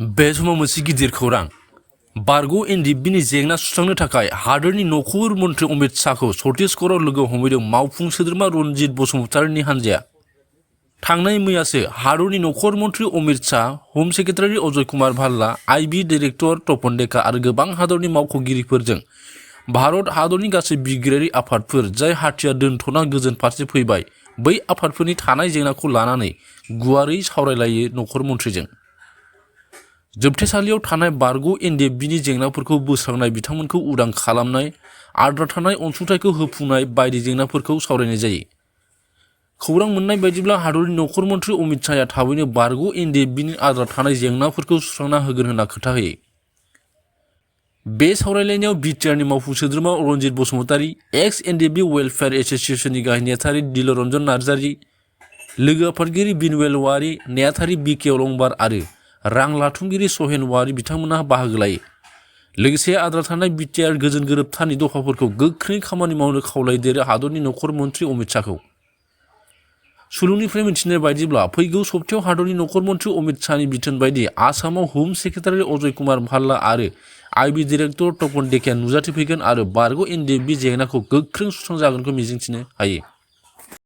बे समाव मोनसे गिदिर खौरां बारग' एनडिएफबिनि जेंना सुस्रांनो थाखाय हादोरनि नखर मन्थ्रि अमित शाहखौ छत्तीसगढ़आव लोगो हमहैदों मावफुं सोद्रोमा रनजित बसुमतारीनि हान्जाया। थांनाय मैयासो हादरनि नखर मन्थ्रि Amit Shah, home secretary Ajay Kumar Bhalla, IB director Tapan Deka आरो गोबां हादरनि मावख'गिरिफोरजों भारत हादरनि गासै बिगियानारि आफादफोर जाय हाथियार दोनथ'ना गोजोन फारसे फैबाय, बै आफादफोरनि थानाय जेंनाखौ लानानै गुवारै सावरायलायो नखर मन्थ्रिजों। जोबथेसालियाव थानाय बारग' एनडिएफबिनि जेंनाफोरखौ बोस्रांनाय, बिथांमोनखौ उदां खालामनाय, आद्रा थानाय अनसुंथाइखौ होफुंनाय बायदि जेंनाफोरखौ सावरायनाय जायो। खौरां मोननाय बायदिब्ला हादरनि नखर मन्थ्रि अमित शाहआ थाबैनो बारग' एनडिएफबिनि आद्रा थानाय जेंनाफोरखौ सुस्रांना होगोन होनना खोथा होयो। बे सावरायलायनायाव बिटिआरनि मावफुं सोद्रोमा रनजित बसुमतारी, एक्स एनडिएफबि वेलफेयार एस'सिएशननि गाहाय नेहाथारि दिलरन्जन नार्जारी, लोगो आफादगिरि बिनवेल वारी, नेहाथारि बिके अलंबार आरो रां लाथुमगिरि सहेन वारी बिथांमोनहा बाहागो लायो। लोगोसे आद्रा थानाय बिटिआर गोजोन गोरोबथानि दफाफोरखौ गोख्रै खामानि मावनो खावलायदेरो हादरनि नखर मन्थ्रि अमित शाहखौ। सुलुंनिफ्राय मिथिनाय बायदिब्ला फैगौ सप्तायाव हादरनि नखर मन्थ्रि अमित शाहनि बिथोन बायदि आसामाव हम सेक्रेटारि अजय कुमार भाल्ला आरो आईबी डाइरेक्टर तपन डेकाया नुजाथिफैगोन आरो बारग' एनडिएफबि जेंनाखौ गोख्रों सुस्रांजागोनखौ मिजिंथिनो हायो।